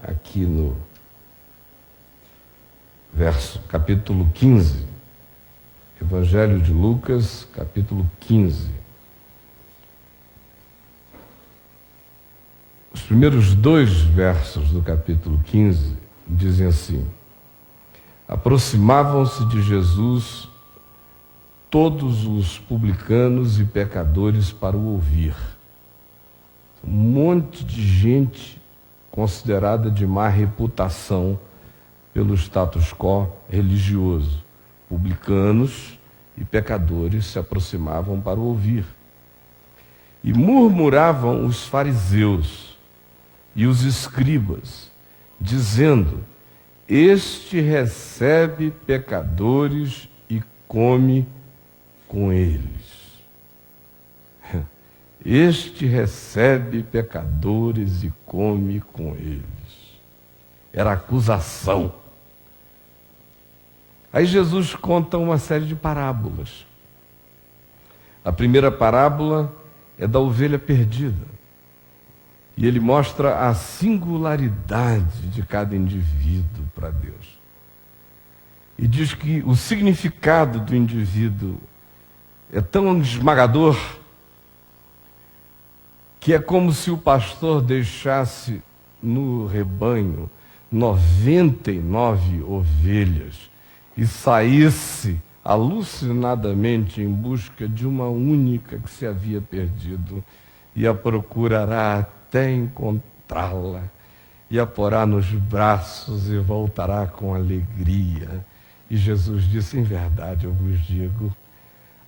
aqui no capítulo 15, Evangelho de Lucas, capítulo 15. Os primeiros 2 versos do capítulo 15 dizem assim: aproximavam-se de Jesus todos os publicanos e pecadores para o ouvir. Um monte de gente considerada de má reputação pelo status quo religioso. Publicanos e pecadores se aproximavam para o ouvir. E murmuravam os fariseus e os escribas, dizendo: este recebe pecadores e come com eles. Este recebe pecadores e come com eles. Era acusação. Aí Jesus conta uma série de parábolas. A primeira parábola é da ovelha perdida. E ele mostra a singularidade de cada indivíduo para Deus. E diz que o significado do indivíduo é tão esmagador que é como se o pastor deixasse no rebanho 99 ovelhas e saísse alucinadamente em busca de uma única que se havia perdido, e a procurará até encontrá-la, e a porá nos braços e voltará com alegria. E Jesus disse: em verdade eu vos digo,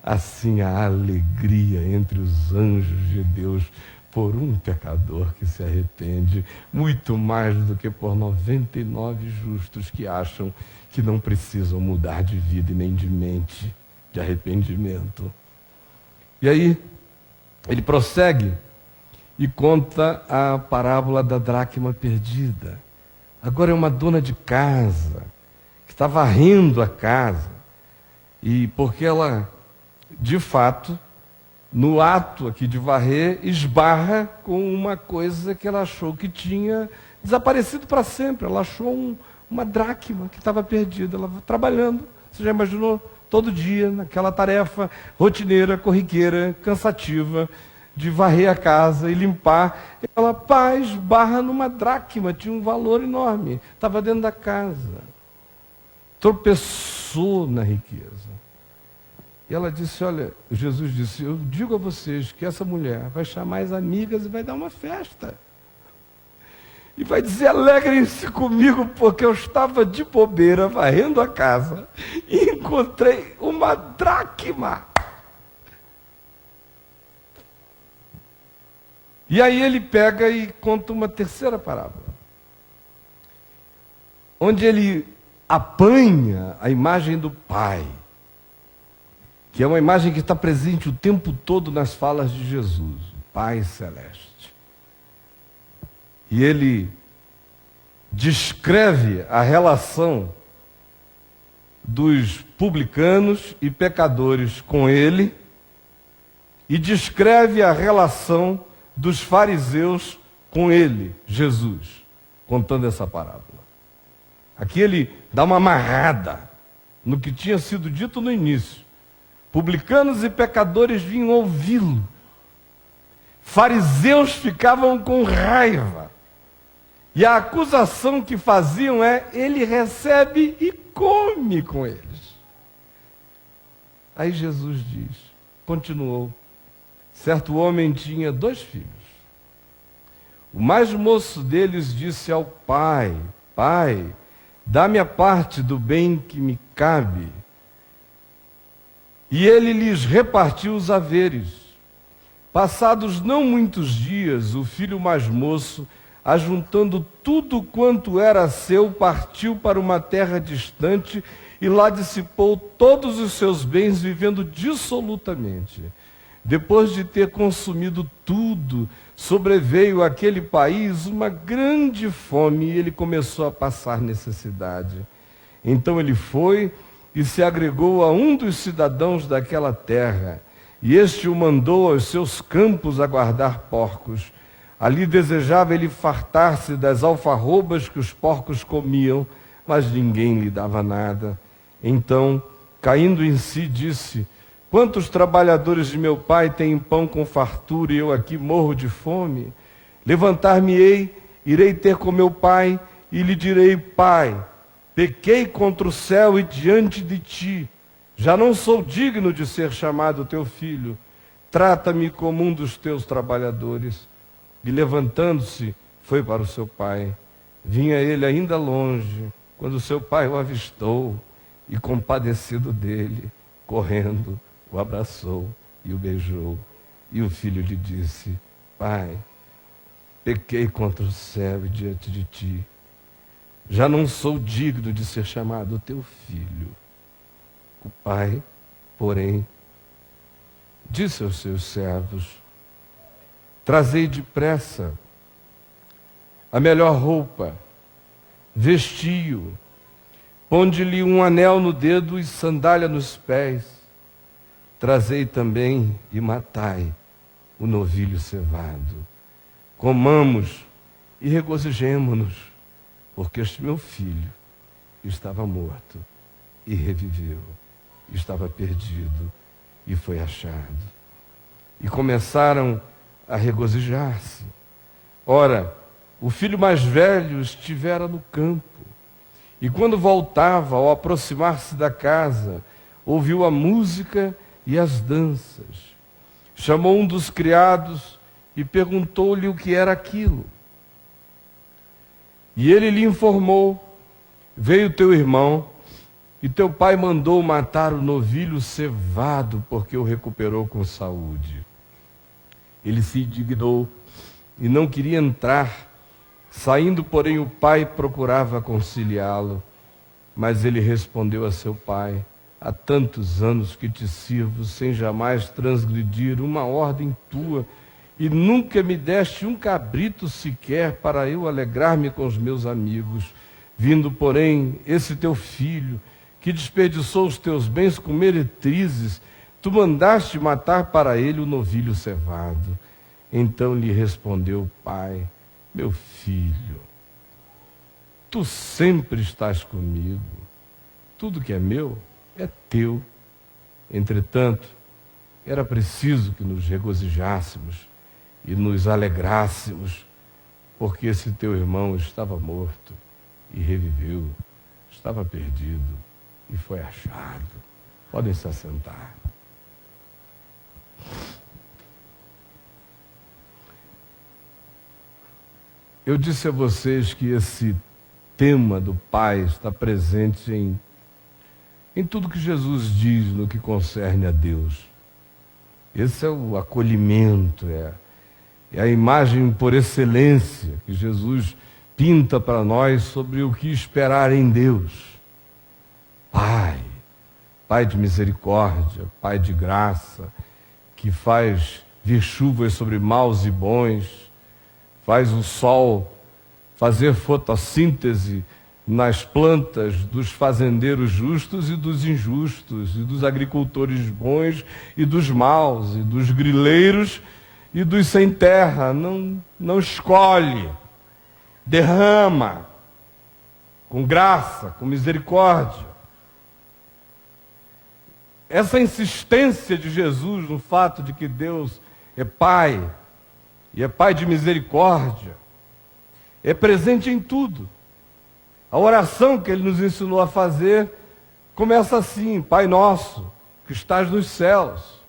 assim há alegria entre os anjos de Deus por um pecador que se arrepende, muito mais do que por 99 justos que acham que não precisam mudar de vida e nem de mente, de arrependimento. E aí, ele prossegue e conta a parábola da dracma perdida. Agora é uma dona de casa que está varrendo a casa, e porque ela, de fato, no ato aqui de varrer, esbarra com uma coisa que ela achou que tinha desaparecido para sempre. Ela achou uma dracma que estava perdida. Ela trabalhando, você já imaginou, todo dia, naquela tarefa rotineira, corriqueira, cansativa, de varrer a casa e limpar. E ela, esbarra numa dracma, tinha um valor enorme, estava dentro da casa. Tropeçou na riqueza. E ela disse: olha, Jesus disse, eu digo a vocês que essa mulher vai chamar as amigas e vai dar uma festa. E vai dizer: alegrem-se comigo, porque eu estava de bobeira varrendo a casa e encontrei uma dracma. E aí ele pega e conta uma terceira parábola, onde ele apanha a imagem do Pai, que é uma imagem que está presente o tempo todo nas falas de Jesus, o Pai Celeste. E ele descreve a relação dos publicanos e pecadores com ele, e descreve a relação dos fariseus com ele, Jesus, contando essa parábola. Aqui ele dá uma amarrada no que tinha sido dito no início. Publicanos e pecadores vinham ouvi-lo. Fariseus ficavam com raiva. E a acusação que faziam é: ele recebe e come com eles. Aí Jesus continuou: certo homem tinha 2 filhos. O mais moço deles disse ao pai: pai, dá-me a parte do bem que me cabe. E ele lhes repartiu os haveres. Passados não muitos dias, o filho mais moço, ajuntando tudo quanto era seu, partiu para uma terra distante e lá dissipou todos os seus bens, vivendo dissolutamente. Depois de ter consumido tudo, sobreveio àquele país uma grande fome e ele começou a passar necessidade. Então ele foi e se agregou a um dos cidadãos daquela terra, e este o mandou aos seus campos a guardar porcos. Ali desejava ele fartar-se das alfarrobas que os porcos comiam, mas ninguém lhe dava nada. Então, caindo em si, disse: quantos trabalhadores de meu pai têm pão com fartura e eu aqui morro de fome? Levantar-me-ei, irei ter com meu pai e lhe direi: Pai, pequei contra o céu e diante de ti. Já não sou digno de ser chamado teu filho. Trata-me como um dos teus trabalhadores. E levantando-se, foi para o seu pai. Vinha ele ainda longe, quando seu pai o avistou, e compadecido dele, correndo, o abraçou e o beijou. E o filho lhe disse: Pai, pequei contra o céu e diante de ti. Já não sou digno de ser chamado teu filho. O pai, porém, disse aos seus servos: trazei depressa a melhor roupa, vestiu, ponde-lhe um anel no dedo e sandália nos pés. Trazei também e matai o novilho cevado. Comamos e regozijemo-nos, porque este meu filho estava morto e reviveu, estava perdido e foi achado. E começaram a regozijar-se. Ora, o filho mais velho estivera no campo, e quando voltava, ao aproximar-se da casa, ouviu a música e as danças. Chamou um dos criados e perguntou-lhe o que era aquilo. E ele lhe informou: veio teu irmão, e teu pai mandou matar o novilho cevado, porque o recuperou com saúde. Ele se indignou e não queria entrar. Saindo, porém, o pai procurava conciliá-lo. Mas ele respondeu a seu pai: há tantos anos que te sirvo, sem jamais transgredir uma ordem tua, e nunca me deste um cabrito sequer para eu alegrar-me com os meus amigos. Vindo, porém, esse teu filho, que desperdiçou os teus bens com meretrizes, tu mandaste matar para ele o novilho cevado. Então lhe respondeu o pai: meu filho, tu sempre estás comigo, tudo que é meu é teu. Entretanto, era preciso que nos regozijássemos e nos alegrássemos, porque esse teu irmão estava morto e reviveu, estava perdido e foi achado. Podem se assentar. Eu disse a vocês que esse tema do Pai está presente em tudo que Jesus diz no que concerne a Deus. Esse é o acolhimento, é a imagem por excelência que Jesus pinta para nós sobre o que esperar em Deus. Pai, Pai de misericórdia, Pai de graça, que faz vir chuvas sobre maus e bons, faz o sol fazer fotossíntese nas plantas dos fazendeiros justos e dos injustos, e dos agricultores bons e dos maus, e dos grileiros e dos sem terra. Não escolhe, derrama com graça, com misericórdia. Essa insistência de Jesus no fato de que Deus é Pai, e é Pai de misericórdia, é presente em tudo. A oração que Ele nos ensinou a fazer começa assim: Pai nosso, que estás nos céus.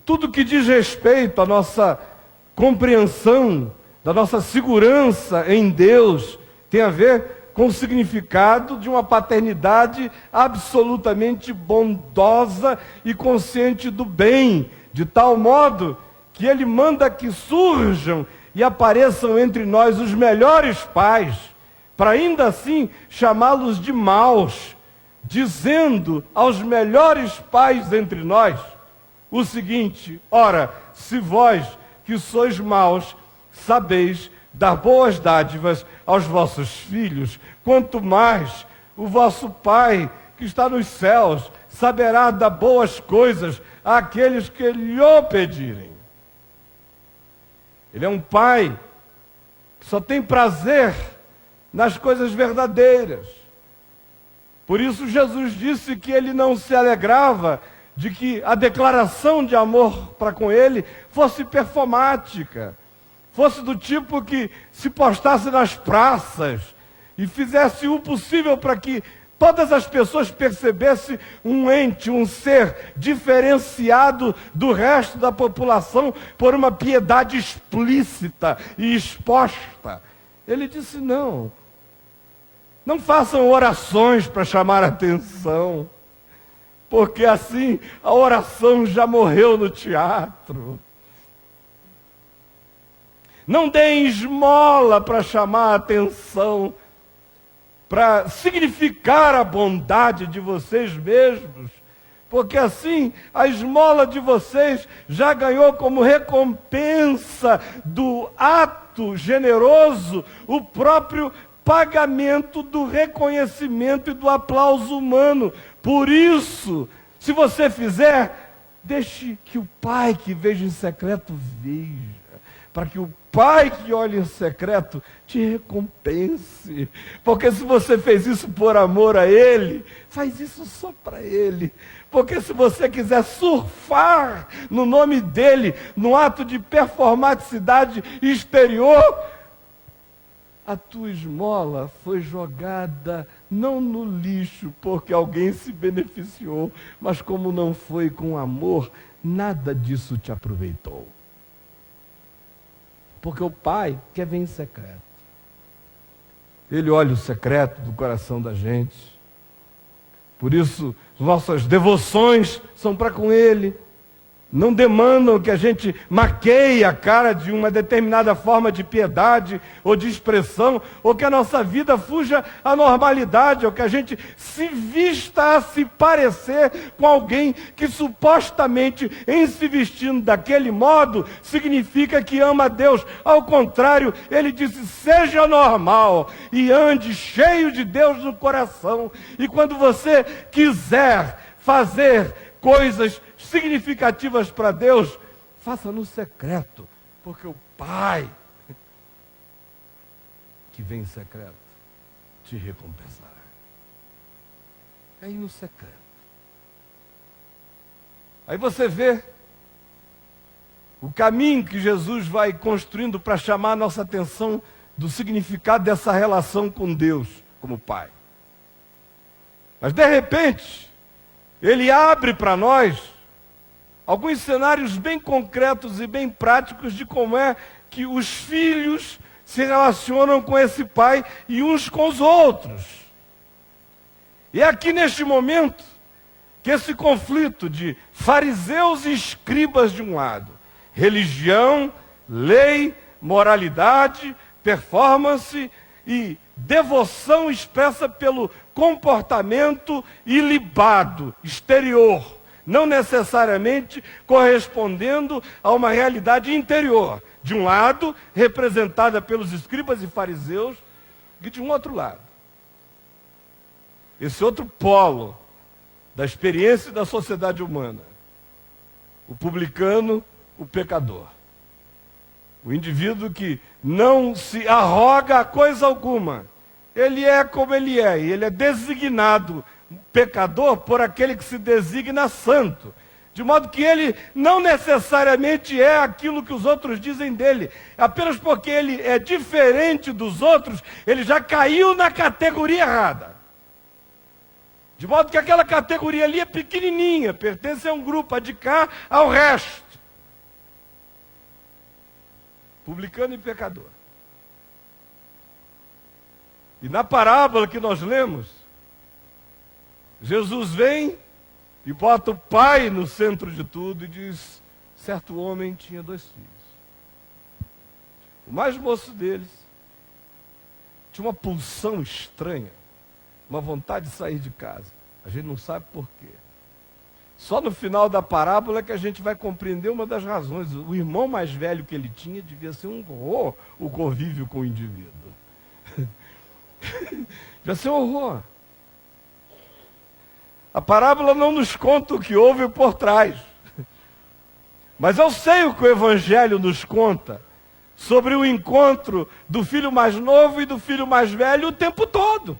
Tudo que diz respeito à nossa compreensão, da nossa segurança em Deus, tem a ver com o significado de uma paternidade absolutamente bondosa e consciente do bem, de tal modo que Ele manda que surjam e apareçam entre nós os melhores pais, para ainda assim chamá-los de maus, dizendo aos melhores pais entre nós o seguinte: ora, se vós que sois maus sabeis dar boas dádivas aos vossos filhos, quanto mais o vosso Pai que está nos céus saberá dar boas coisas àqueles que lhe o pedirem. Ele é um pai que só tem prazer nas coisas verdadeiras. Por isso Jesus disse que ele não se alegrava de que a declaração de amor para com ele fosse performática, fosse do tipo que se postasse nas praças e fizesse o possível para que todas as pessoas percebessem um ente, um ser diferenciado do resto da população por uma piedade explícita e exposta. Ele disse: não façam orações para chamar a atenção, porque assim a oração já morreu no teatro. Não deem esmola para chamar a atenção, para significar a bondade de vocês mesmos, porque assim a esmola de vocês já ganhou como recompensa do ato generoso o próprio pagamento do reconhecimento e do aplauso humano. Por isso, se você fizer, deixe que o Pai que veja em secreto veja, para que o Pai que olha em secreto te recompense. Porque se você fez isso por amor a Ele, faz isso só para Ele. Porque se você quiser surfar no nome dEle, no ato de performaticidade exterior, a tua esmola foi jogada não no lixo, porque alguém se beneficiou, mas como não foi com amor, nada disso te aproveitou. Porque o Pai quer ver em secreto. Ele olha o secreto do coração da gente. Por isso, nossas devoções são para com Ele. Não demandam que a gente maqueie a cara de uma determinada forma de piedade ou de expressão, ou que a nossa vida fuja à normalidade, ou que a gente se vista a se parecer com alguém que supostamente, em se vestindo daquele modo, significa que ama a Deus. Ao contrário, ele disse: seja normal e ande cheio de Deus no coração. E quando você quiser fazer coisas significativas para Deus, faça no secreto, porque o Pai que vem em secreto te recompensará. É aí no secreto. Aí você vê o caminho que Jesus vai construindo para chamar a nossa atenção do significado dessa relação com Deus como Pai. Mas de repente, ele abre para nós alguns cenários bem concretos e bem práticos de como é que os filhos se relacionam com esse pai e uns com os outros. E é aqui neste momento que esse conflito de fariseus e escribas de um lado, religião, lei, moralidade, performance e devoção expressa pelo comportamento ilibado, exterior, não necessariamente correspondendo a uma realidade interior. De um lado, representada pelos escribas e fariseus, e de um outro lado. Esse outro polo da experiência da sociedade humana. O publicano, o pecador. O indivíduo que não se arroga a coisa alguma. Ele é como ele é, e ele é designado pecador por aquele que se designa santo. De modo que ele não necessariamente é aquilo que os outros dizem dele. Apenas porque ele é diferente dos outros, ele já caiu na categoria errada. De modo que aquela categoria ali é pequenininha, pertence a um grupo, a de cá ao resto. Publicano e pecador. E na parábola que nós lemos, Jesus vem e bota o pai no centro de tudo e diz: certo homem tinha 2 filhos. O mais moço deles tinha uma pulsão estranha, uma vontade de sair de casa. A gente não sabe por quê. Só no final da parábola é que a gente vai compreender uma das razões. O irmão mais velho que ele tinha devia ser um horror o convívio com o indivíduo. Devia ser um horror. A parábola não nos conta o que houve por trás. Mas eu sei o que o Evangelho nos conta. sobre o encontro do filho mais novo e do filho mais velho o tempo todo.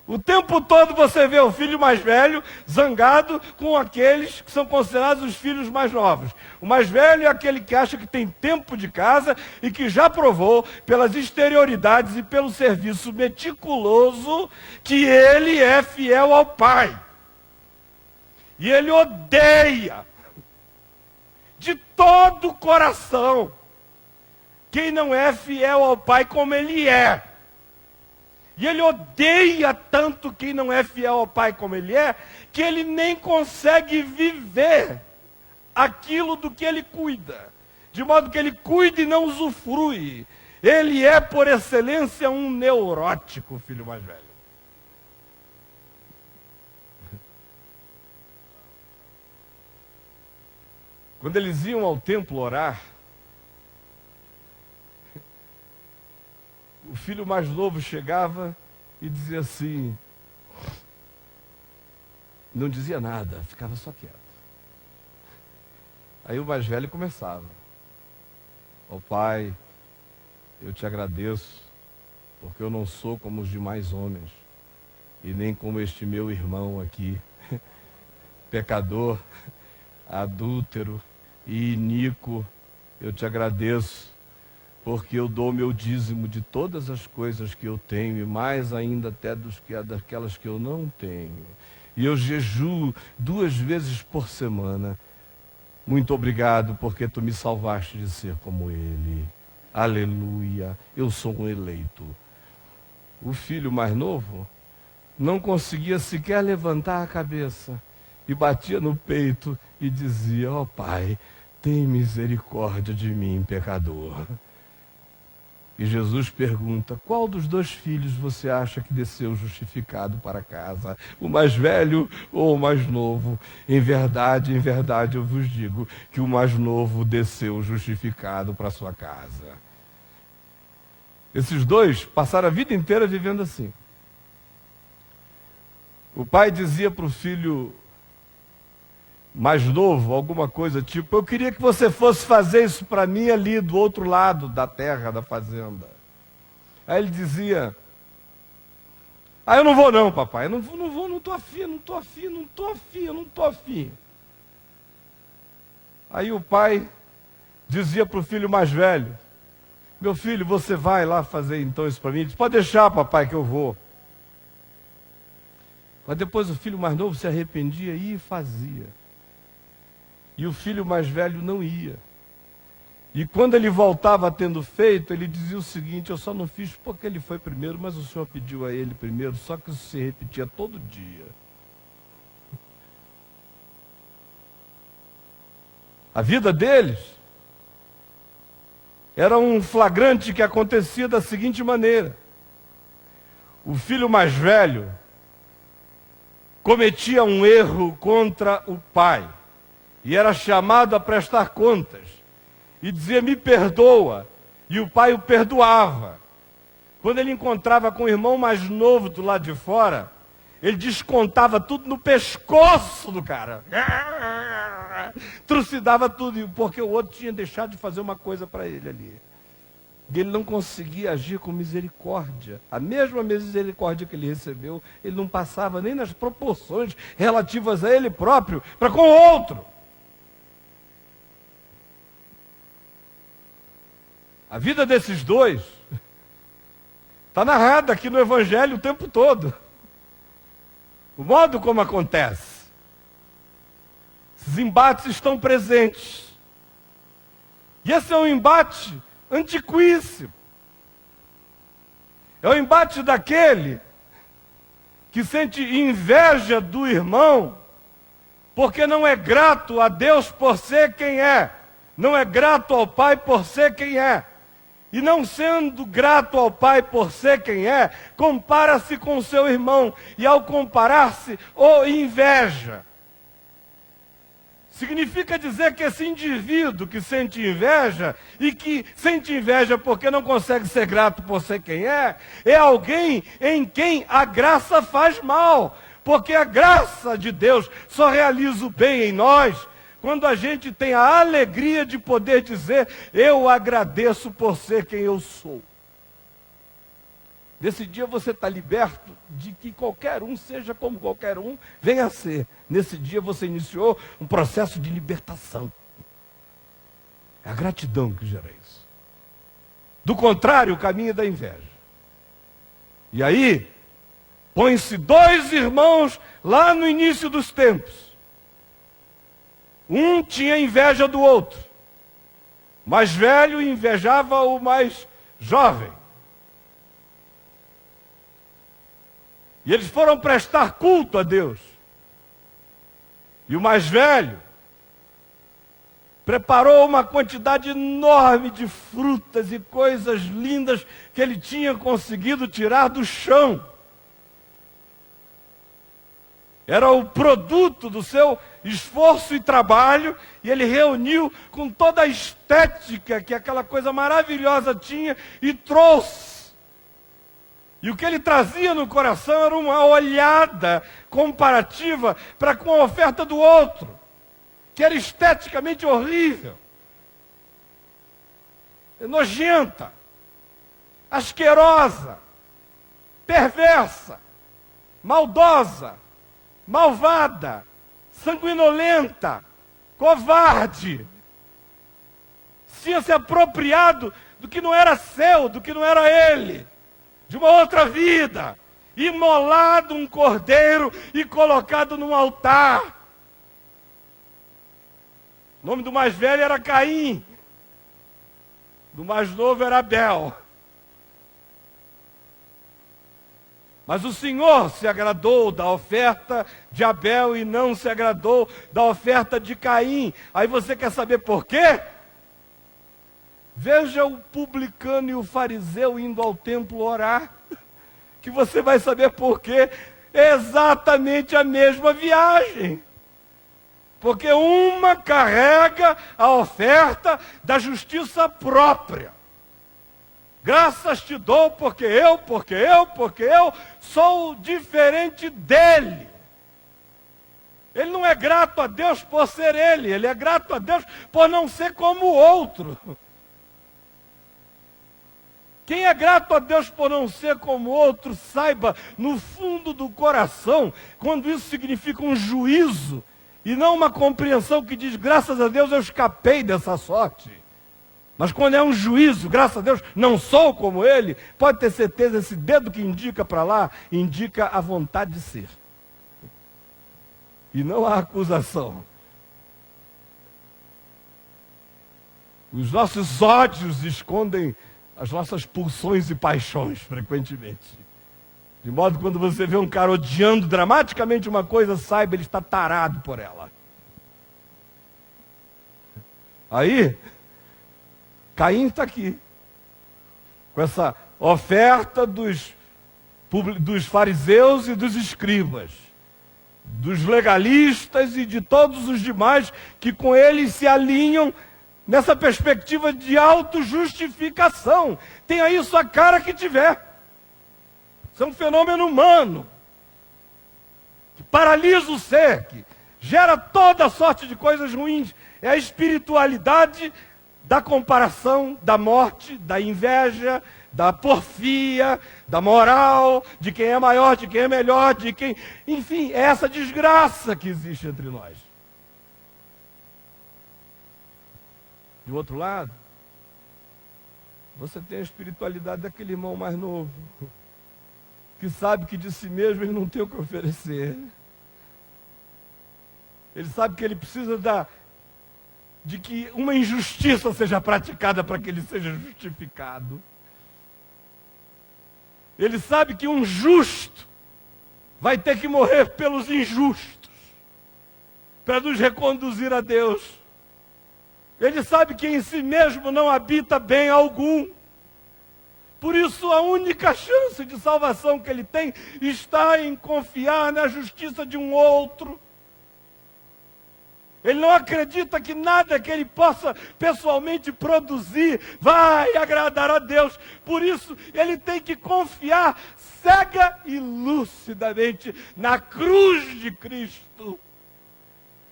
O tempo todo você vê o filho mais velho zangado com aqueles que são considerados os filhos mais novos. O mais velho é aquele que acha que tem tempo de casa e que já provou pelas exterioridades e pelo serviço meticuloso que ele é fiel ao pai. E ele odeia de todo o coração quem não é fiel ao pai como ele é. E ele odeia tanto quem não é fiel ao pai como ele é, que ele nem consegue viver aquilo do que ele cuida. De modo que ele cuida e não usufrui. Ele é, por excelência, um neurótico, o filho mais velho. Quando eles iam ao templo orar, o filho mais novo chegava e dizia assim, não dizia nada, ficava só quieto. Aí o mais velho começava, ó pai, eu te agradeço, porque eu não sou como os demais homens, e nem como este meu irmão aqui, pecador, adúltero e iníquo. Eu te agradeço, porque eu dou meu dízimo de todas as coisas que eu tenho, e mais ainda até daquelas que eu não tenho. E eu jejuo 2 vezes por semana. Muito obrigado, porque tu me salvaste de ser como ele. Aleluia, eu sou um eleito. O filho mais novo não conseguia sequer levantar a cabeça, e batia no peito e dizia, ó pai, tem misericórdia de mim, pecador. E Jesus pergunta, qual dos 2 filhos você acha que desceu justificado para casa? O mais velho ou o mais novo? Em verdade, eu vos digo que o mais novo desceu justificado para sua casa. Esses 2 passaram a vida inteira vivendo assim. O pai dizia para o filho mais novo, alguma coisa tipo, eu queria que você fosse fazer isso para mim ali do outro lado da terra, da fazenda. Aí ele dizia, eu não vou não, papai, eu não vou, não estou afim. Aí o pai dizia para o filho mais velho, meu filho, você vai lá fazer então isso para mim? Ele disse, pode deixar, papai, que eu vou. Mas depois o filho mais novo se arrependia e fazia. E o filho mais velho não ia. E quando ele voltava tendo feito, ele dizia o seguinte, eu só não fiz porque ele foi primeiro, mas o Senhor pediu a ele primeiro, só que isso se repetia todo dia. A vida deles era um flagrante que acontecia da seguinte maneira. O filho mais velho cometia um erro contra o pai. E era chamado a prestar contas. E dizia, me perdoa. E o pai o perdoava. Quando ele encontrava com o irmão mais novo do lado de fora, ele descontava tudo no pescoço do cara. Trucidava tudo, porque o outro tinha deixado de fazer uma coisa para ele ali. E ele não conseguia agir com misericórdia. A mesma misericórdia que ele recebeu, ele não passava nem nas proporções relativas a ele próprio, para com o outro. A vida desses 2 está narrada aqui no Evangelho o tempo todo. O modo como acontece. Esses embates estão presentes. E esse é um embate antiquíssimo. É o embate daquele que sente inveja do irmão, porque não é grato a Deus por ser quem é, não é grato ao pai por ser quem é. E não sendo grato ao pai por ser quem é, compara-se com o seu irmão. E ao comparar-se, o inveja. Significa dizer que esse indivíduo que sente inveja, e que sente inveja porque não consegue ser grato por ser quem é alguém em quem a graça faz mal. Porque a graça de Deus só realiza o bem em nós quando a gente tem a alegria de poder dizer: eu agradeço por ser quem eu sou. Nesse dia você está liberto de que qualquer um seja como qualquer um venha a ser. Nesse dia você iniciou um processo de libertação. É a gratidão que gera isso. Do contrário, o caminho é da inveja. E aí, põe-se dois irmãos lá no início dos tempos. Um tinha inveja do outro. O mais velho invejava o mais jovem. E eles foram prestar culto a Deus. E o mais velho preparou uma quantidade enorme de frutas e coisas lindas que ele tinha conseguido tirar do chão. Era o produto do seu esforço e trabalho, e ele reuniu com toda a estética que aquela coisa maravilhosa tinha e trouxe. E o que ele trazia no coração era uma olhada comparativa para com a oferta do outro, que era esteticamente horrível, nojenta, asquerosa, perversa, maldosa, malvada, sanguinolenta, covarde. Tinha se apropriado do que não era seu, do que não era ele, de uma outra vida, imolado um cordeiro e colocado num altar. O nome do mais velho era Caim, do mais novo era Abel. Mas o Senhor se agradou da oferta de Abel e não se agradou da oferta de Caim. Aí você quer saber por quê? Veja o publicano e o fariseu indo ao templo orar, que você vai saber por quê. É exatamente a mesma viagem. Porque uma carrega a oferta da justiça própria. Graças te dou porque eu sou diferente dele. Ele não é grato a Deus por ser ele é grato a Deus por não ser como o outro. Quem é grato a Deus por não ser como o outro, saiba, no fundo do coração, quando isso significa um juízo, e não uma compreensão que diz: graças a Deus eu escapei dessa sorte. Mas quando é um juízo, graças a Deus, não sou como ele, pode ter certeza, esse dedo que indica para lá, indica a vontade de ser. E não a acusação. Os nossos ódios escondem as nossas pulsões e paixões, frequentemente. De modo que quando você vê um cara odiando dramaticamente uma coisa, saiba, ele está tarado por ela. Aí, Caim está aqui, com essa oferta dos fariseus e dos escribas, dos legalistas e de todos os demais que com eles se alinham nessa perspectiva de autojustificação. Tenha isso a cara que tiver. Isso é um fenômeno humano, que paralisa o ser, que gera toda sorte de coisas ruins. É a espiritualidade da comparação, da morte, da inveja, da porfia, da moral, de quem é maior, de quem é melhor, de quem... Enfim, é essa desgraça que existe entre nós. Do outro lado, você tem a espiritualidade daquele irmão mais novo, que sabe que de si mesmo ele não tem o que oferecer. Ele sabe que ele precisa de que uma injustiça seja praticada para que ele seja justificado. Ele sabe que um justo vai ter que morrer pelos injustos, para nos reconduzir a Deus. Ele sabe que em si mesmo não habita bem algum. Por isso, a única chance de salvação que ele tem está em confiar na justiça de um outro. Ele não acredita que nada que ele possa pessoalmente produzir vai agradar a Deus. Por isso, ele tem que confiar cega e lucidamente na cruz de Cristo.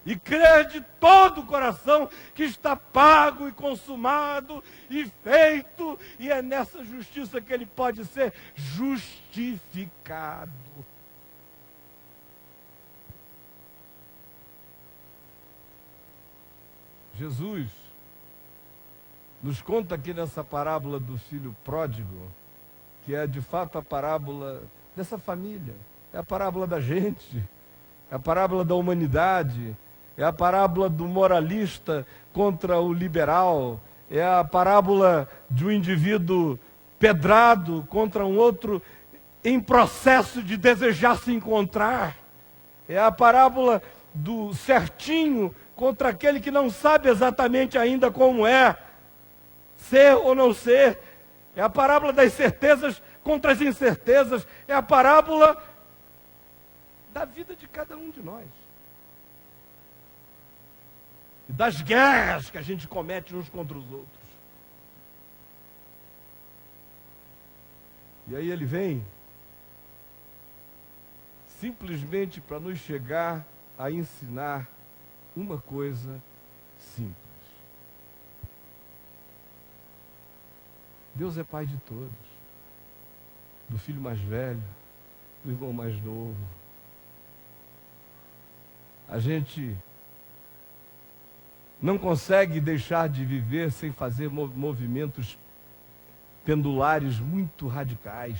e crer de todo o coração que está pago e consumado e feito, e é nessa justiça que ele pode ser justificado. Jesus nos conta aqui nessa parábola do filho pródigo, que é de fato a parábola dessa família, é a parábola da gente, é a parábola da humanidade, é a parábola do moralista contra o liberal, é a parábola de um indivíduo pedrado contra um outro em processo de desejar se encontrar, é a parábola do certinho contra aquele que não sabe exatamente ainda como é, ser ou não ser, é a parábola das certezas contra as incertezas, é a parábola da vida de cada um de nós. E das guerras que a gente comete uns contra os outros. E aí ele vem simplesmente para nos chegar a ensinar uma coisa simples. Deus é pai de todos. Do filho mais velho, do irmão mais novo. A gente não consegue deixar de viver sem fazer movimentos pendulares muito radicais.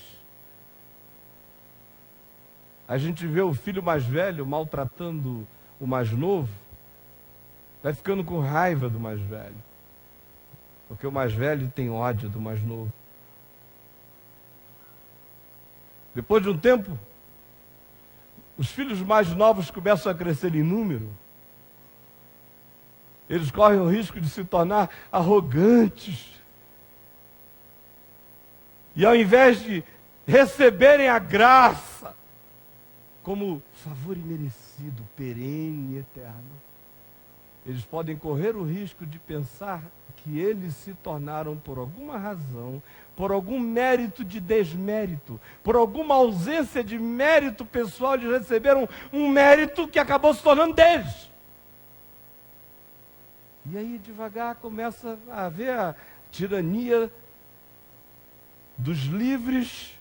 A gente vê o filho mais velho maltratando o mais novo, vai ficando com raiva do mais velho, porque o mais velho tem ódio do mais novo. Depois de um tempo, os filhos mais novos começam a crescer em número. Eles correm o risco de se tornar arrogantes. E ao invés de receberem a graça como favor imerecido, perene e eterno, eles podem correr o risco de pensar que eles se tornaram, por alguma razão, por algum mérito de desmérito, por alguma ausência de mérito pessoal, eles receberam um mérito que acabou se tornando deles. E aí, devagar, começa a haver a tirania dos livres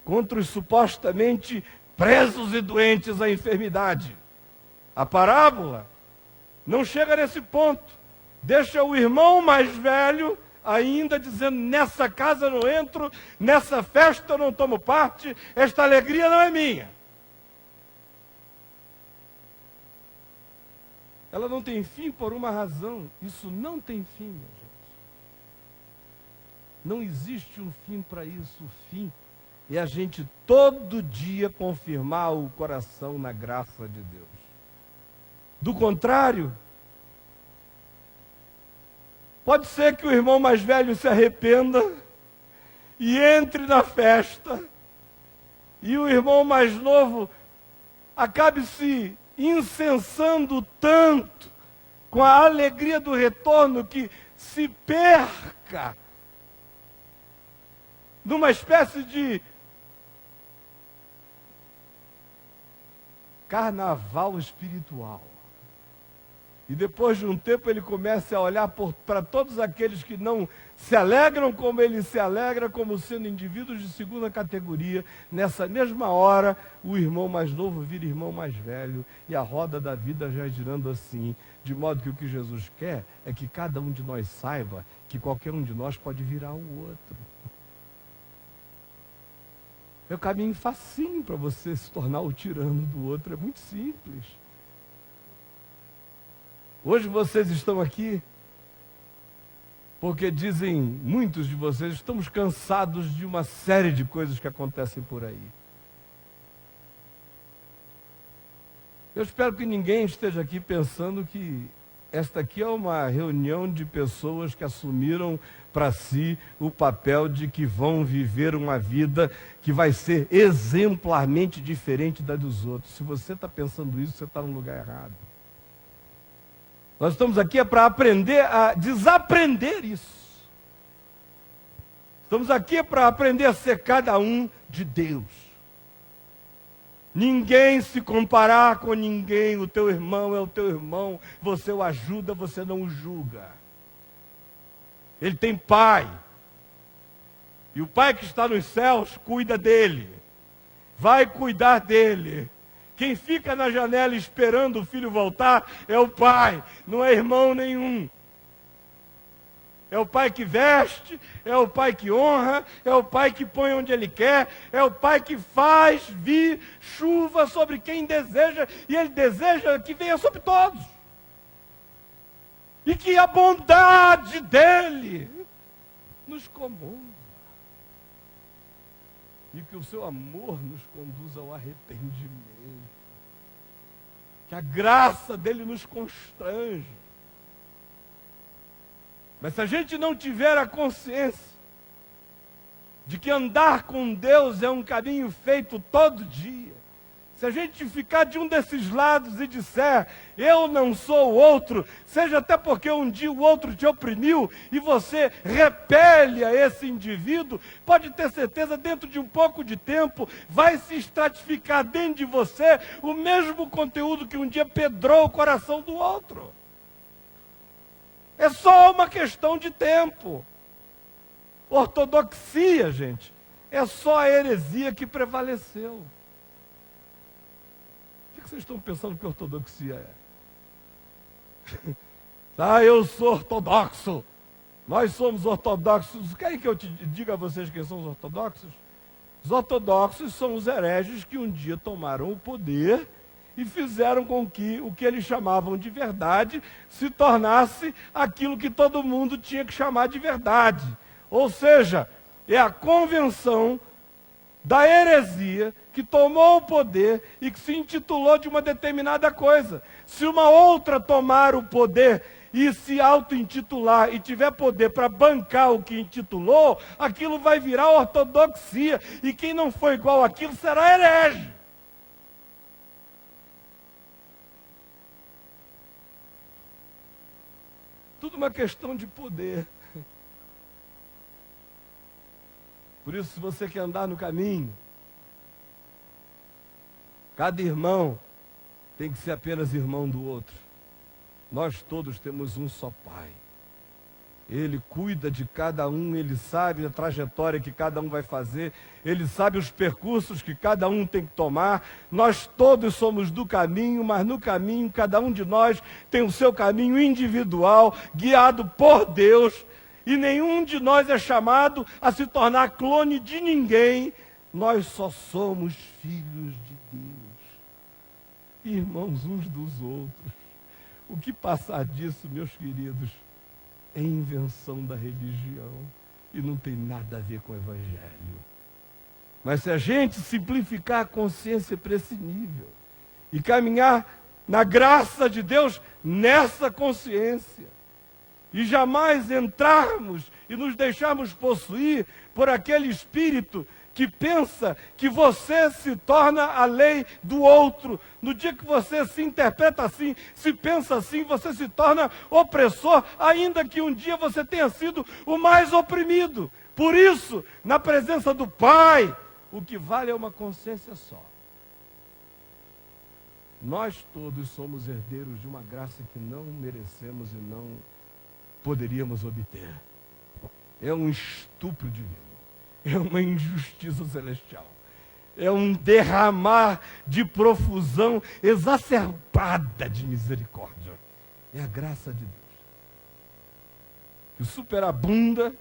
contra os supostamente presos e doentes à enfermidade. A parábola não chega nesse ponto. Deixa o irmão mais velho ainda dizendo: nessa casa eu não entro, nessa festa eu não tomo parte, esta alegria não é minha. Ela não tem fim por uma razão. Isso não tem fim, minha gente. Não existe um fim para isso. O fim é a gente todo dia confirmar o coração na graça de Deus. Do contrário, pode ser que o irmão mais velho se arrependa e entre na festa, e o irmão mais novo acabe se incensando tanto com a alegria do retorno que se perca numa espécie de carnaval espiritual. E depois de um tempo ele começa a olhar para todos aqueles que não se alegram como ele se alegra, como sendo indivíduos de segunda categoria. Nessa mesma hora, o irmão mais novo vira irmão mais velho, e a roda da vida já girando assim, de modo que o que Jesus quer é que cada um de nós saiba que qualquer um de nós pode virar o outro. É o caminho facinho para você se tornar o tirano do outro, é muito simples. Hoje vocês estão aqui porque dizem, muitos de vocês, estamos cansados de uma série de coisas que acontecem por aí. Eu espero que ninguém esteja aqui pensando que esta aqui é uma reunião de pessoas que assumiram para si o papel de que vão viver uma vida que vai ser exemplarmente diferente da dos outros. Se você está pensando isso, você está no lugar errado. Nós estamos aqui para aprender a desaprender isso. Estamos aqui para aprender a ser cada um de Deus. Ninguém se comparar com ninguém. O teu irmão é o teu irmão. Você o ajuda, você não o julga. Ele tem pai. E o pai que está nos céus cuida dele. Vai cuidar dele. Quem fica na janela esperando o filho voltar é o pai, não é irmão nenhum. É o pai que veste, é o pai que honra, é o pai que põe onde ele quer, é o pai que faz vir chuva sobre quem deseja, e ele deseja que venha sobre todos. E que a bondade dele nos comove. E que o seu amor nos conduza ao arrependimento. Que a graça dele nos constrange. Mas se a gente não tiver a consciência de que andar com Deus é um caminho feito todo dia, se a gente ficar de um desses lados e disser, eu não sou o outro, seja até porque um dia o outro te oprimiu e você repele a esse indivíduo, pode ter certeza, dentro de um pouco de tempo, vai se estratificar dentro de você o mesmo conteúdo que um dia pedrou o coração do outro. É só uma questão de tempo. Ortodoxia, gente, é só a heresia que prevaleceu. O que vocês estão pensando que ortodoxia é? Eu sou ortodoxo. Nós somos ortodoxos. Querem que eu te diga a vocês quem são os ortodoxos? Os ortodoxos são os hereges que um dia tomaram o poder e fizeram com que o que eles chamavam de verdade se tornasse aquilo que todo mundo tinha que chamar de verdade. Ou seja, é a convenção da heresia que tomou o poder e que se intitulou de uma determinada coisa. Se uma outra tomar o poder e se auto-intitular e tiver poder para bancar o que intitulou, aquilo vai virar ortodoxia. E quem não for igual àquilo será herege. Tudo uma questão de poder. Por isso, se você quer andar no caminho, cada irmão tem que ser apenas irmão do outro. Nós todos temos um só Pai. Ele cuida de cada um, Ele sabe a trajetória que cada um vai fazer, Ele sabe os percursos que cada um tem que tomar. Nós todos somos do caminho, mas no caminho cada um de nós tem o seu caminho individual, guiado por Deus, e nenhum de nós é chamado a se tornar clone de ninguém. Nós só somos filhos de Deus, irmãos uns dos outros. O que passar disso, meus queridos, é invenção da religião e não tem nada a ver com o Evangelho. Mas se a gente simplificar a consciência para esse nível e caminhar na graça de Deus nessa consciência, e jamais entrarmos e nos deixarmos possuir por aquele espírito que pensa que você se torna a lei do outro. No dia que você se interpreta assim, se pensa assim, você se torna opressor, ainda que um dia você tenha sido o mais oprimido. Por isso, na presença do Pai, o que vale é uma consciência só. Nós todos somos herdeiros de uma graça que não merecemos e não poderíamos obter. É um estupro divino. É uma injustiça celestial. É um derramar de profusão exacerbada de misericórdia. É a graça de Deus. Que superabunda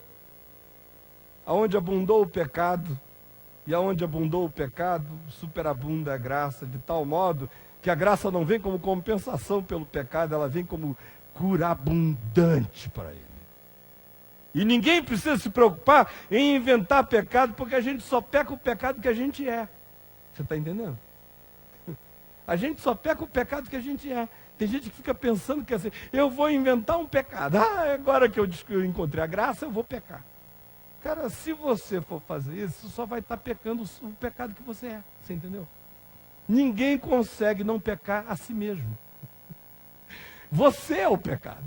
aonde abundou o pecado, e aonde abundou o pecado, superabunda a graça, de tal modo que a graça não vem como compensação pelo pecado, ela vem como cura abundante para ele. E ninguém precisa se preocupar em inventar pecado, porque a gente só peca o pecado que a gente é. Você está entendendo? A gente só peca o pecado que a gente é. Tem gente que fica pensando que assim, eu vou inventar um pecado. Agora que eu encontrei a graça, eu vou pecar. Cara, se você for fazer isso, só vai estar pecando o pecado que você é. Você entendeu? Ninguém consegue não pecar a si mesmo. Você é o pecado.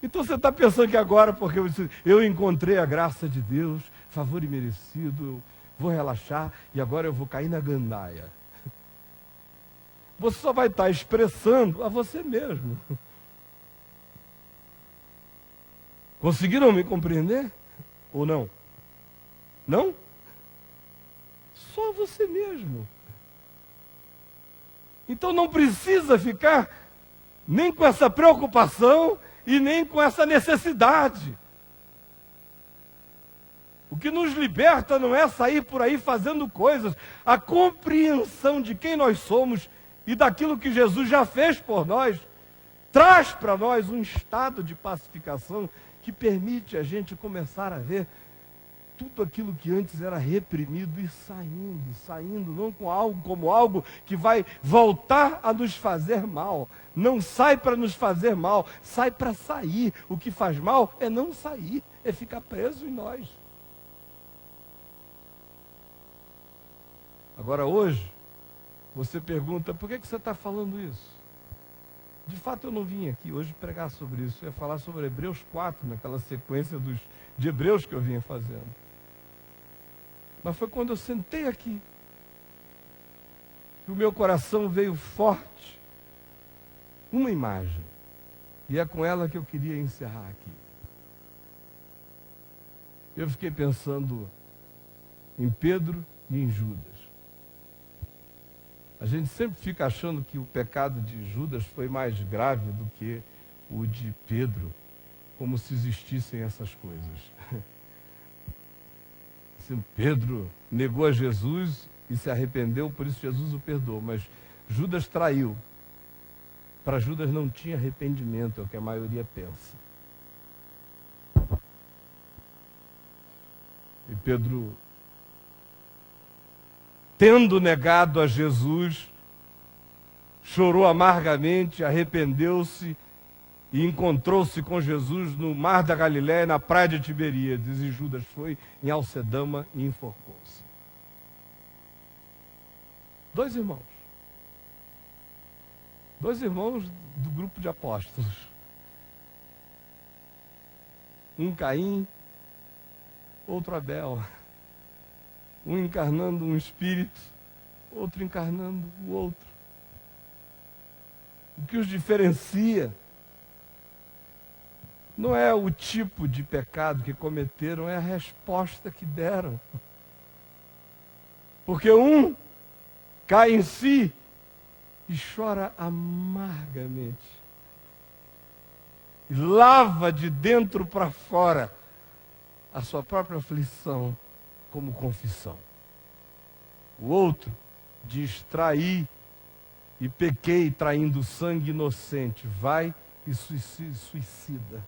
Então você está pensando que agora, porque eu encontrei a graça de Deus, favor imerecido, eu vou relaxar e agora eu vou cair na gandaia. você só vai estar expressando a você mesmo. Conseguiram me compreender? Ou não? Não? Só você mesmo. Então não precisa ficar nem com essa preocupação e nem com essa necessidade. O que nos liberta não é sair por aí fazendo coisas. A compreensão de quem nós somos e daquilo que Jesus já fez por nós traz para nós um estado de pacificação que permite a gente começar a ver tudo aquilo que antes era reprimido e saindo, não como algo que vai voltar a nos fazer mal. Não sai para nos fazer mal, sai para sair. O que faz mal é não sair, é ficar preso em nós. Agora hoje, você pergunta, por que você está falando isso? De fato eu não vim aqui hoje pregar sobre isso, eu ia falar sobre Hebreus 4, naquela sequência de Hebreus que eu vinha fazendo. Mas foi quando eu sentei aqui, que o meu coração veio forte, uma imagem, e é com ela que eu queria encerrar aqui. Eu fiquei pensando em Pedro e em Judas. A gente sempre fica achando que o pecado de Judas foi mais grave do que o de Pedro, como se existissem essas coisas. Pedro negou a Jesus e se arrependeu, por isso Jesus o perdoou, mas Judas traiu. Para Judas não tinha arrependimento, é o que a maioria pensa. E Pedro, tendo negado a Jesus, chorou amargamente, arrependeu-se e encontrou-se com Jesus no mar da Galiléia, na praia de Tiberíades. E Judas foi em Alcedama e enforcou-se. Dois irmãos do grupo de apóstolos. Um Caim, outro Abel. Um encarnando um espírito, outro encarnando o outro. O que os diferencia não é o tipo de pecado que cometeram, é a resposta que deram. Porque um cai em si e chora amargamente. E lava de dentro para fora a sua própria aflição como confissão. O outro diz: traí e pequei traindo sangue inocente. Vai e suicida.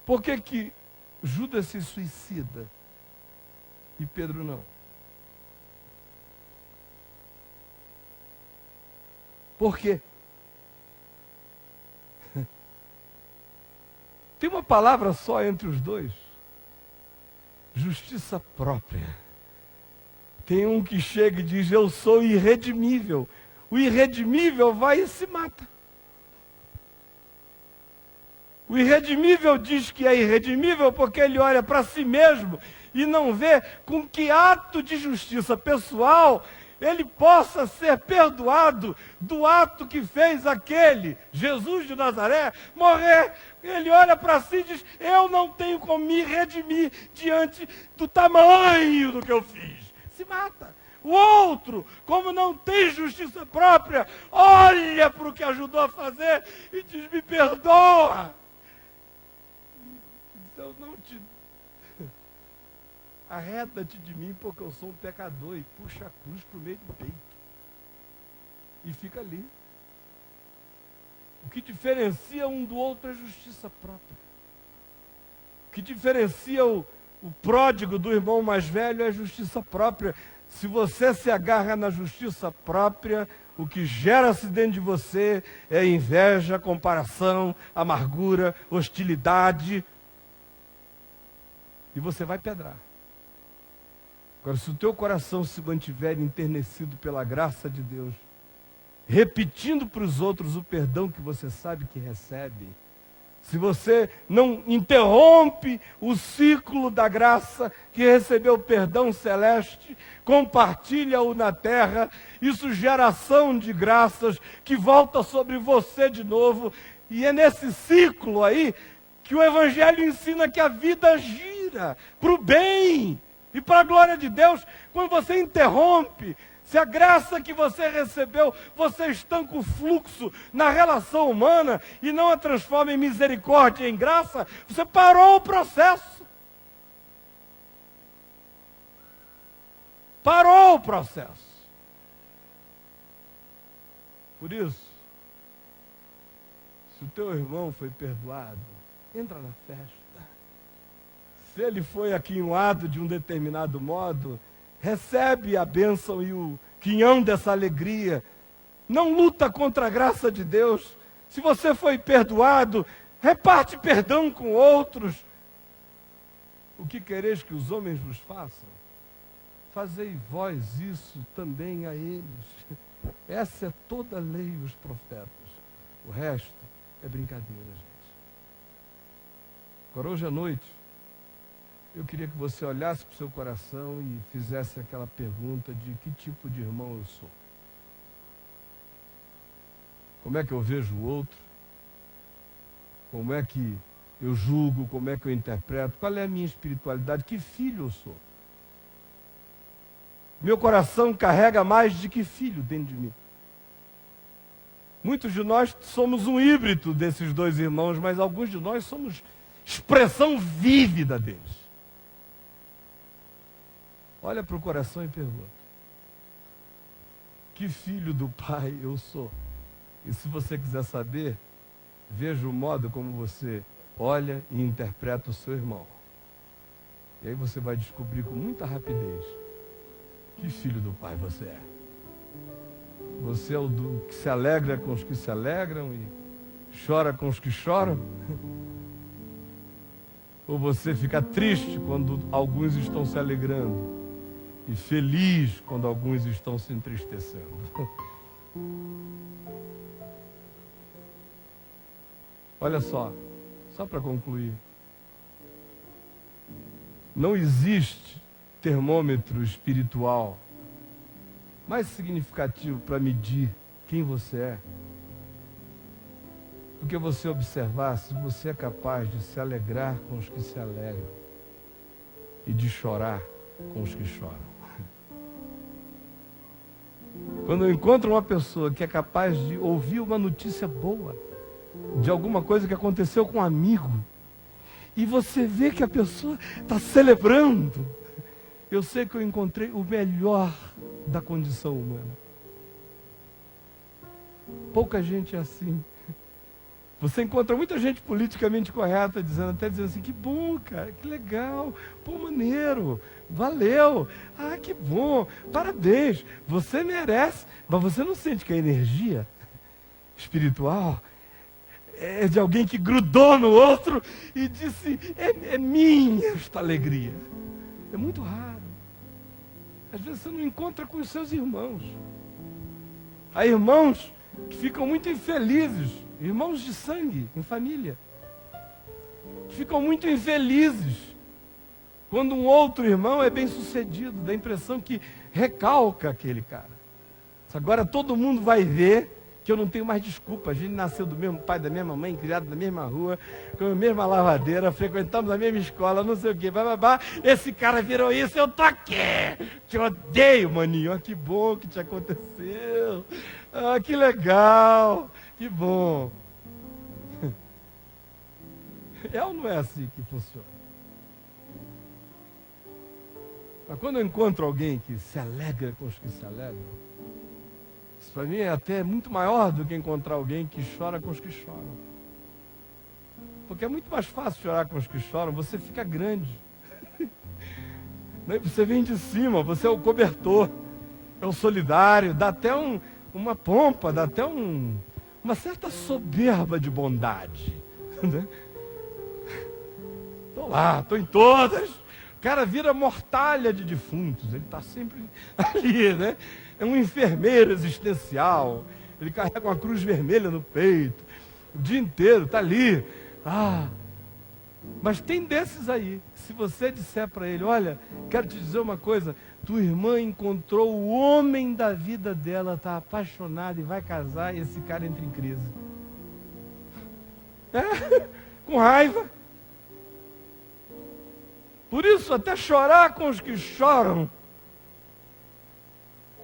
Por que Judas se suicida e Pedro não? Por quê? Tem uma palavra só entre os dois: justiça própria. Tem um que chega e diz: eu sou irredimível. O irredimível vai e se mata. O irredimível diz que é irredimível porque ele olha para si mesmo e não vê com que ato de justiça pessoal ele possa ser perdoado do ato que fez aquele Jesus de Nazaré morrer. Ele olha para si e diz: eu não tenho como me redimir diante do tamanho do que eu fiz. Se mata. O outro, como não tem justiça própria, olha para o que ajudou a fazer e diz: me perdoa. Eu não te... Arreda-te de mim, porque eu sou um pecador. E puxa a cruz para o meio do peito. E fica ali. O que diferencia um do outro é justiça própria. O que diferencia o pródigo do irmão mais velho é justiça própria. Se você se agarra na justiça própria, o que gera-se dentro de você é inveja, comparação, amargura, hostilidade. E você vai pedrar. Agora, se o teu coração se mantiver enternecido pela graça de Deus, repetindo para os outros o perdão que você sabe que recebe, se você não interrompe o ciclo da graça que recebeu perdão celeste, compartilha-o na terra, isso gera ação de graças que volta sobre você de novo. E é nesse ciclo aí que o Evangelho ensina que a vida gira para o bem e para a glória de Deus. Quando você interrompe, se a graça que você recebeu, você estanca o fluxo na relação humana e não a transforma em misericórdia, em graça, você parou o processo. Parou o processo. Por isso, se o teu irmão foi perdoado, entra na festa. Se ele foi aquinhoado de um determinado modo, recebe a bênção e o quinhão dessa alegria. Não luta contra a graça de Deus. Se você foi perdoado, reparte perdão com outros. O que quereis que os homens vos façam? Fazei vós isso também a eles. Essa é toda a lei e os profetas. O resto é brincadeira, gente. Agora, hoje à noite, eu queria que você olhasse para o seu coração e fizesse aquela pergunta de que tipo de irmão eu sou. Como é que eu vejo o outro? Como é que eu julgo? Como é que eu interpreto? Qual é a minha espiritualidade? Que filho eu sou? Meu coração carrega mais de que filho dentro de mim. Muitos de nós somos um híbrido desses dois irmãos, mas alguns de nós somos expressão vívida deles. Olha para o coração e pergunta: que filho do Pai eu sou? E se você quiser saber, veja o modo como você olha e interpreta o seu irmão. E aí você vai descobrir com muita rapidez que filho do Pai você é. Você é o que se alegra com os que se alegram e chora com os que choram? Ou você fica triste quando alguns estão se alegrando e feliz quando alguns estão se entristecendo? Olha só para concluir. Não existe termômetro espiritual mais significativo para medir quem você é do que você observar se você é capaz de se alegrar com os que se alegram e de chorar com os que choram. Quando eu encontro uma pessoa que é capaz de ouvir uma notícia boa de alguma coisa que aconteceu com um amigo, e você vê que a pessoa está celebrando, eu sei que eu encontrei o melhor da condição humana. Pouca gente é assim. Você encontra muita gente politicamente correta, até dizendo assim: que bom, cara, que legal, pô, maneiro, valeu, que bom, parabéns, você merece. Mas você não sente que a energia espiritual é de alguém que grudou no outro e disse: é minha esta alegria. É muito raro. Às vezes você não encontra com os seus irmãos. Há irmãos que ficam muito infelizes, irmãos de sangue, em família, que ficam muito infelizes quando um outro irmão é bem sucedido, dá a impressão que recalca aquele cara. Agora todo mundo vai ver que eu não tenho mais desculpa. A gente nasceu do mesmo pai, da mesma mãe, criado na mesma rua, com a mesma lavadeira, frequentamos a mesma escola, não sei o quê, bababá. Esse cara virou isso, eu tô aqui. Te odeio, maninho. Que bom que te aconteceu. Que legal. Que bom. É ou não é assim que funciona? Mas quando eu encontro alguém que se alegra com os que se alegram, isso para mim é até muito maior do que encontrar alguém que chora com os que choram. Porque é muito mais fácil chorar com os que choram, você fica grande. Você vem de cima, você é o cobertor, é o solidário, dá até uma pompa, dá até uma certa soberba de bondade. Estou lá, estou em todas. O cara vira mortalha de defuntos, ele está sempre ali, né? É um enfermeiro existencial, ele carrega uma cruz vermelha no peito, o dia inteiro está ali, Mas tem desses aí, se você disser para ele, olha, quero te dizer uma coisa, tua irmã encontrou o homem da vida dela, está apaixonada e vai casar, e esse cara entra em crise. Com raiva. Por isso, até chorar com os que choram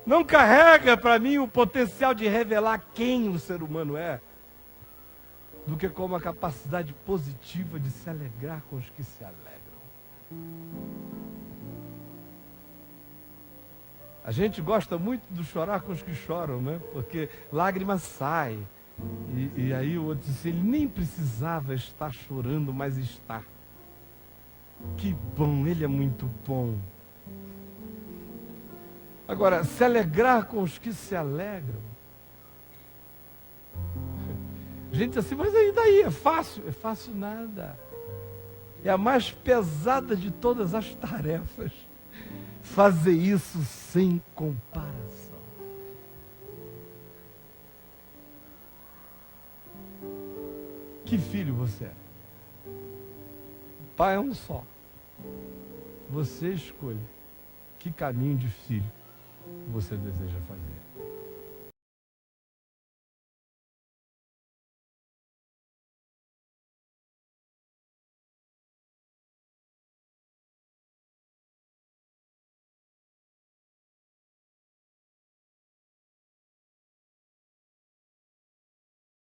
não carrega para mim o potencial de revelar quem o ser humano é, do que como a capacidade positiva de se alegrar com os que se alegram. A gente gosta muito do chorar com os que choram, né? Porque lágrimas saem. E aí o outro disse, ele nem precisava estar chorando, mas está. Que bom, ele é muito bom. Agora, se alegrar com os que se alegram. Gente assim, mas aí daí, é fácil? É fácil nada. É a mais pesada de todas as tarefas. Fazer isso sem comparação. Que filho você é? O pai é um só. Você escolhe que caminho de filho você deseja fazer.